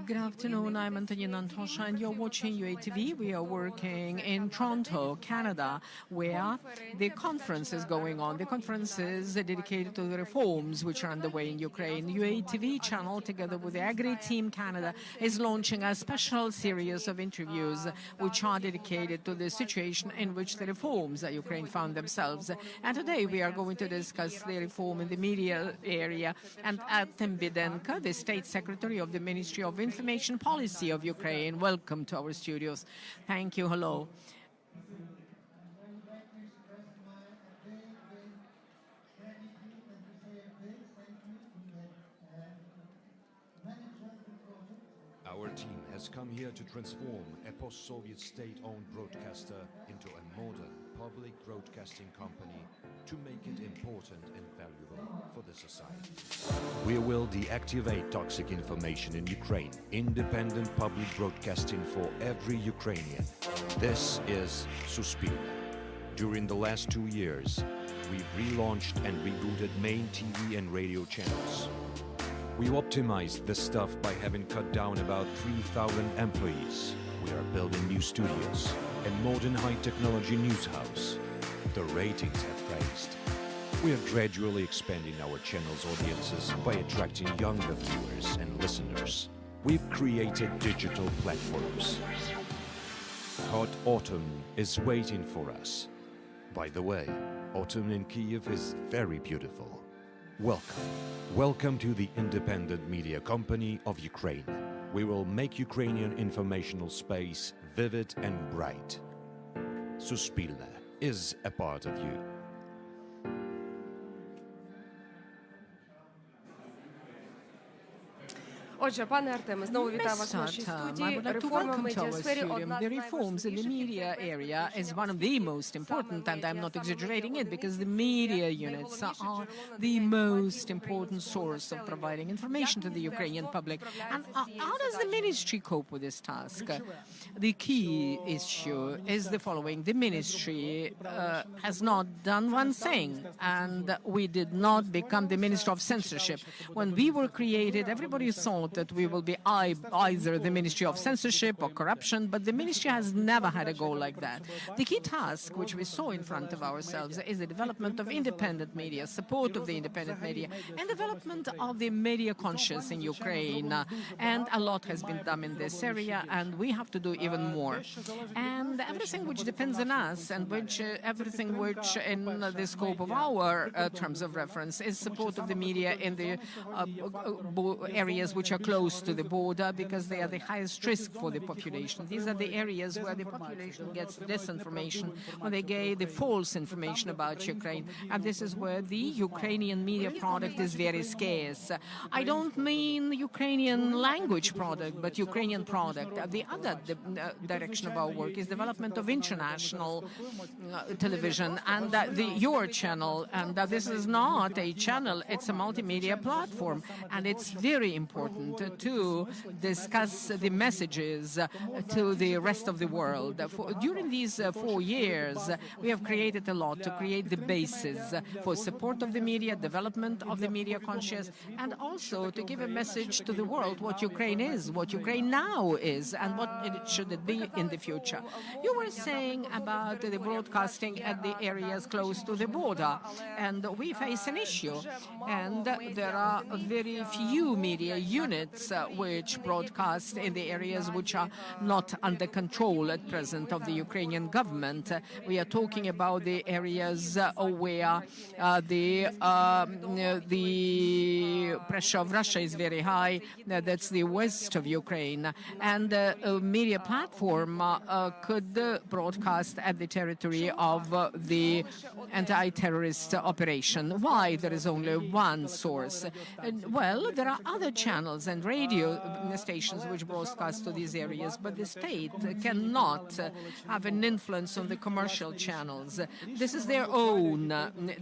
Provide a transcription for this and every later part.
Good afternoon, I'm Antonina Antosha, and you're watching UATV. We are working in Toronto, Canada, where the conference is going on. The conference is dedicated to the reforms which are underway in Ukraine. UATV channel, together with the Agri Team Canada, is launching a special series of interviews which are dedicated to the situation in which the reforms that Ukraine found themselves. And today we are going to discuss the reform in the media area. And Artem Bidenko, the State Secretary of the Ministry of Information Policy of Ukraine. Welcome to our studios. Thank you. Hello. Our team has come here to transform a post-Soviet state-owned broadcaster into a modern public broadcasting company to make it important and valuable for the society. We will deactivate toxic information in Ukraine, independent public broadcasting for every Ukrainian. This is Suspilne. During the last 2 years, we've relaunched and rebooted main TV and radio channels. We optimized the stuff by having cut down about 3,000 employees. We are building new studios and modern high-technology news house. The ratings have raised. We are gradually expanding our channel's audiences by attracting younger viewers and listeners. We've created digital platforms. Hot autumn is waiting for us. By the way, autumn in Kyiv is very beautiful. Welcome. Welcome to the independent media company of Ukraine. We will make Ukrainian informational space vivid and bright. Suspilne is a part of you. Отже, пане Артеме, знову вітаю вас в нашій студії. Реформа в медіасфері – одна з The reforms in the media area is one of the most important, and I'm not exaggerating it, because the media units are the most important source of providing information to the Ukrainian public. And how does the ministry cope with this task? The key issue is the following. The ministry has not done one thing, and we did not become the Minister of Censorship. When we were created, everybody thought that we will be either the Ministry of Censorship or Corruption, but the ministry has never had a goal like that. The key task which we saw in front of ourselves is the development of independent media, support of the independent media, and development of the media conscious in Ukraine. And a lot has been done in this area, and we have to do even more. And everything which depends on us, and everything which in the scope of our terms of reference is support of the media in the areas which are close to the border, because they are the highest risk for the population. These are the areas where the population gets disinformation, or they get the false information about Ukraine. And this is where the Ukrainian media product is very scarce. I don't mean Ukrainian language product, but Ukrainian product. The other direction of our work is development of international television, and your channel. And this is not a channel, it's a multimedia platform. And it's very important to discuss the messages to the rest of the world. During these 4 years, we have created a lot to create the basis for support of the media, development of the media conscious, and also to give a message to the world what Ukraine is, what Ukraine now is, and what should it be in the future. You were saying about the broadcasting at the areas close to the border, and we face an issue, and there are very few media units which broadcast in the areas which are not under control at present of the Ukrainian government. We are talking about the areas where the pressure of Russia is very high. That's the west of Ukraine. And a media platform could broadcast at the territory of the anti-terrorist operation. Why there is only one source? Well, there are other channels and radio stations which broadcast to these areas, but the state cannot have an influence on the commercial channels. This is their own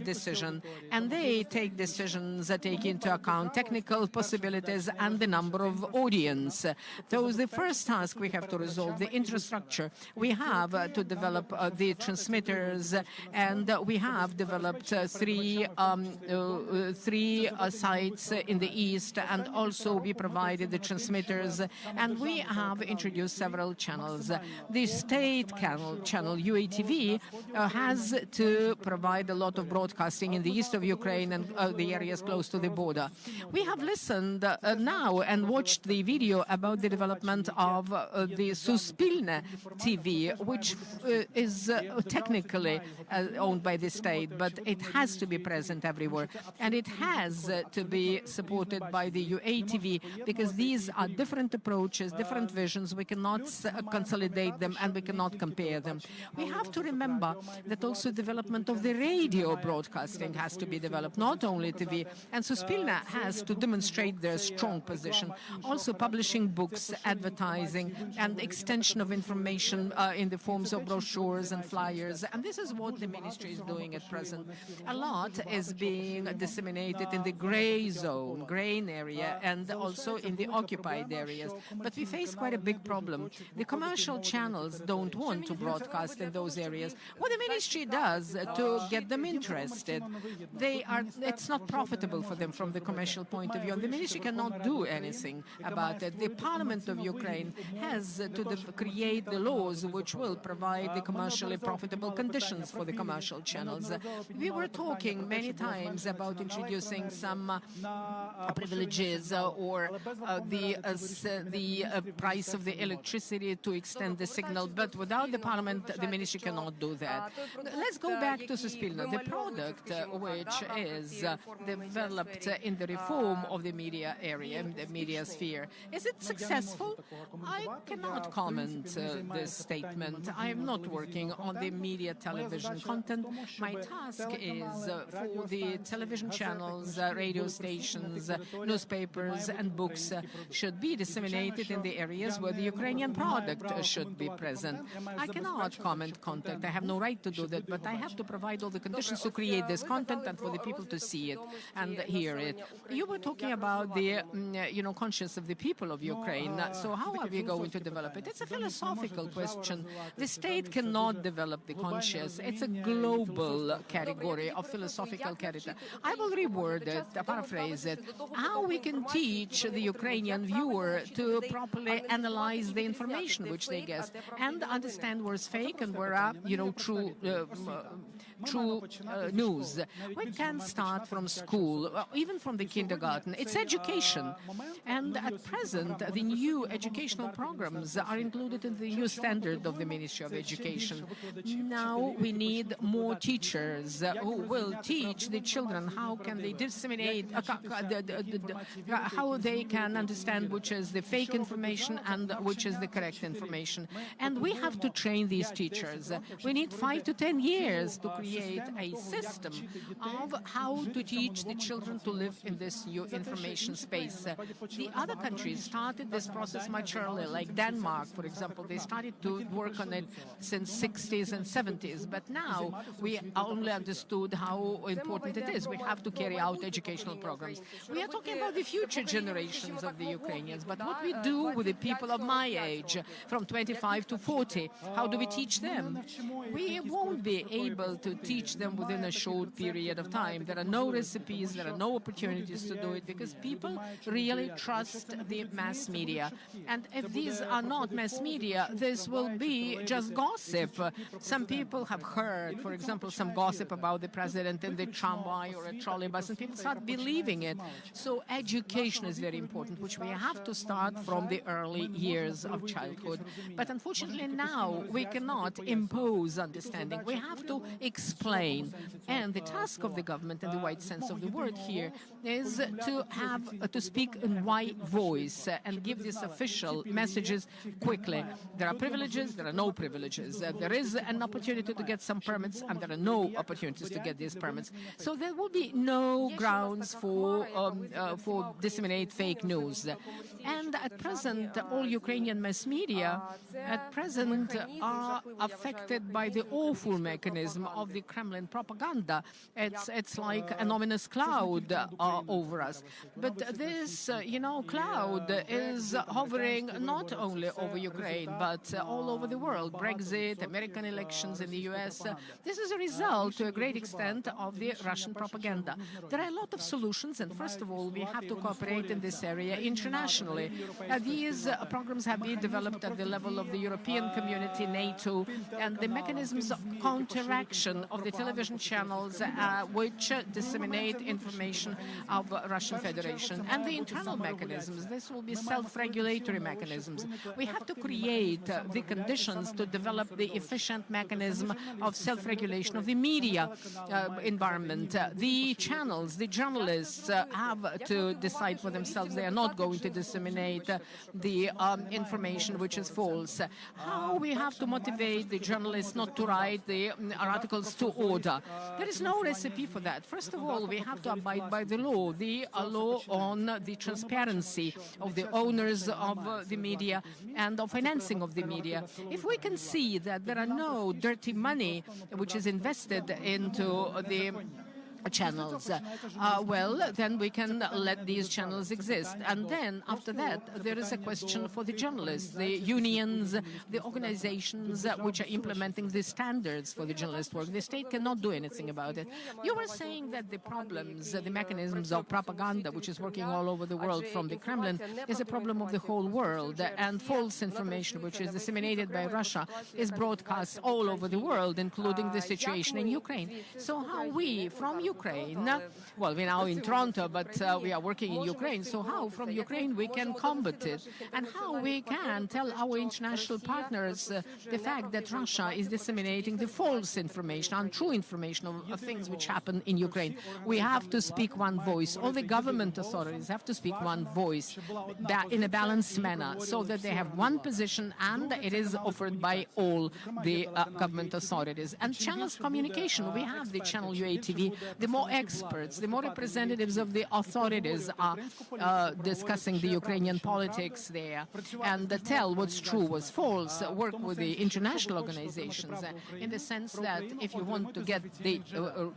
decision, and they take decisions that take into account technical possibilities and the number of audience. So the first task we have to resolve the infrastructure. We have to develop the transmitters, and we have developed three sites in the east, and also we UATV provided the transmitters, and we have introduced several channels. The state channel UATV has to provide a lot of broadcasting in the east of Ukraine and the areas close to the border. We have listened now and watched the video about the development of the Suspilne TV, which is technically owned by the state, but it has to be present everywhere. And it has to be supported by the UATV, because these are different approaches, different visions. We cannot consolidate them and we cannot compare them. We have to remember that also development of the radio broadcasting has to be developed, not only TV. And Suspilne has to demonstrate their strong position. Also publishing books, advertising, and extension of information in the forms of brochures and flyers. And this is what the ministry is doing at present. A lot is being disseminated in the gray zone, grain area, and also in the occupied areas. But we face quite a big problem. The commercial channels don't want to broadcast in those areas. What the ministry does to get them interested, it's not profitable for them from the commercial point of view. And the ministry cannot do anything about it. The Parliament of Ukraine has to create the laws which will provide the commercially profitable conditions for the commercial channels. We were talking many times about introducing some privileges or the price of the electricity to extend the signal, but without the Parliament, the ministry cannot do that. Let's go back to Suspilne. The product which is developed in the reform of the media area, the media sphere, is it successful? I cannot comment this statement. I am not working on the media television content. My task is for the television channels, radio stations, newspapers and books should be disseminated in the areas where the Ukrainian product should be present. I cannot comment content. I have no right to do that, but I have to provide all the conditions to create this content and for the people to see it and hear it. You were talking about the conscience of the people of Ukraine. So how are we going to develop it? It's a philosophical question. The state cannot develop the conscience. It's a global category of philosophical character. I will reword it, paraphrase it. How we can teach the Ukrainian viewer to properly analyze the information which they get and understand where's fake and where are, true news. We can start from school, even from the kindergarten. It's education. And at present, the new educational programs are included in the new standard of the Ministry of Education. Now we need more teachers who will teach the children how can they disseminate, how they can understand which is the fake information and which is the correct information. And we have to train these teachers. We need 5 to 10 years to create a system of how to teach the children to live in this new information space. The other countries started this process much earlier, like Denmark, for example. They started to work on it since 60s and 70s, but now we only understood how important it is. We have to carry out educational programs. We are talking about the future generations of the Ukrainians, but what we do with the people of my age, from 25 to 40, how do we teach them? We won't be able to teach them within a short period of time. There are no recipes, there are no opportunities to do it, because people really trust the mass media. And if these are not mass media, this will be just gossip. Some people have heard, for example, some gossip about the president in the tramway or a trolley bus, and people start believing it. So education is very important, which we have to start from the early years of childhood. But unfortunately now we cannot impose understanding. We have to explain. And the task of the government, in the wide sense of the word here, is to speak in one voice and give these official messages quickly. There are privileges, there are no privileges. There is an opportunity to get some permits, and there are no opportunities to get these permits. So there will be no grounds for disseminate fake news. And at present, all Ukrainian mass media at present are affected by the awful mechanism of the the Kremlin propaganda. It's like an ominous cloud over us. But this, cloud is hovering not only over Ukraine, but all over the world. Brexit, American elections in the US. This is a result, to a great extent, of the Russian propaganda. There are a lot of solutions, and first of all, we have to cooperate in this area internationally. These programs have been developed at the level of the European community, NATO, and the mechanisms of counteraction of the television channels which disseminate information of Russian Federation, and the internal mechanisms. This will be self-regulatory mechanisms. We have to create the conditions to develop the efficient mechanism of self-regulation of the media environment. The channels, the journalists have to decide for themselves. They are not going to disseminate the information which is false. How we have to motivate the journalists not to write the articles to order? There is no recipe for that. First of all, we have to abide by the law on the transparency of the owners of the media and of financing of the media. If we can see that there are no dirty money which is invested into the channels, well, then we can let these channels exist. And then, after that, there is a question for the journalists, the unions, the organizations which are implementing the standards for the journalist work. The state cannot do anything about it. You were saying that the problems, the mechanisms of propaganda, which is working all over the world from the Kremlin, is a problem of the whole world. And false information, which is disseminated by Russia, is broadcast all over the world, including the situation in Ukraine. So how we, from Ukraine, well, we're now in Toronto, but we are working in Ukraine, so how from Ukraine we can combat it, and how we can tell our international partners the fact that Russia is disseminating the false information, untrue information of things which happen in Ukraine. We have to speak one voice. All the government authorities have to speak one voice in a balanced manner, so that they have one position and it is offered by all the government authorities. And channels communication, we have the channel UATV. The more experts, the more representatives of the authorities are discussing the Ukrainian politics there and tell what's true, what's false, work with the international organizations in the sense that if you want to get the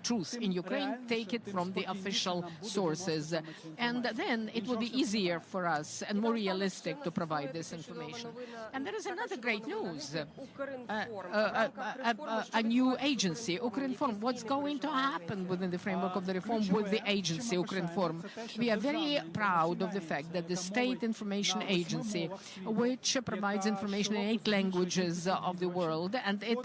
truth in Ukraine, take it from the official sources. And then it will be easier for us and more realistic to provide this information. And there is another great news, a new agency, Ukrinform. What's going to happen within the framework of the reform with the agency, Ukrinform? We are very proud of the fact that the State Information Agency, which provides information in 8 languages of the world, and it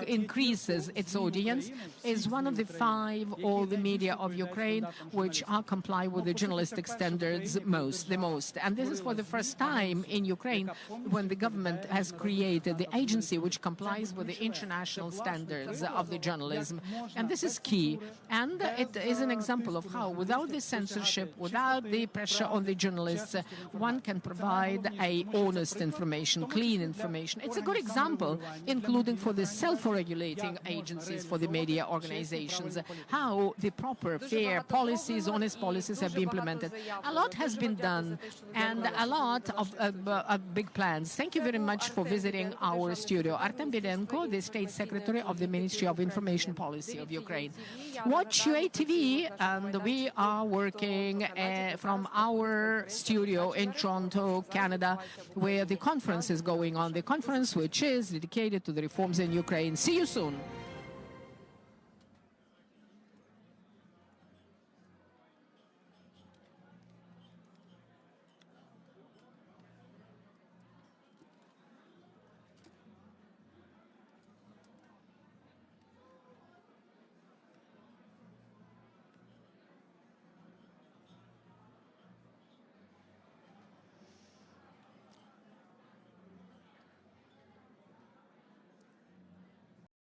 increases its audience, is one of the 5 all the media of Ukraine which comply with the journalistic standards the most. And this is for the first time in Ukraine when the government has created the agency which complies with the international standards of the journalism. And this is key. And it is an example of how, without the censorship, without the pressure on the journalists, one can provide honest information, clean information. It's a good example, including for the self-regulating agencies, for the media organizations, how the proper, fair policies, honest policies have been implemented. A lot has been done, and a lot of big plans. Thank you very much for visiting our studio. Artem Bidenko, the State Secretary of the Ministry of Information Policy of Ukraine. Watch UATV, and we are working from our studio in Toronto, Canada, where the conference is going on, the conference which is dedicated to the reforms in Ukraine. See you soon.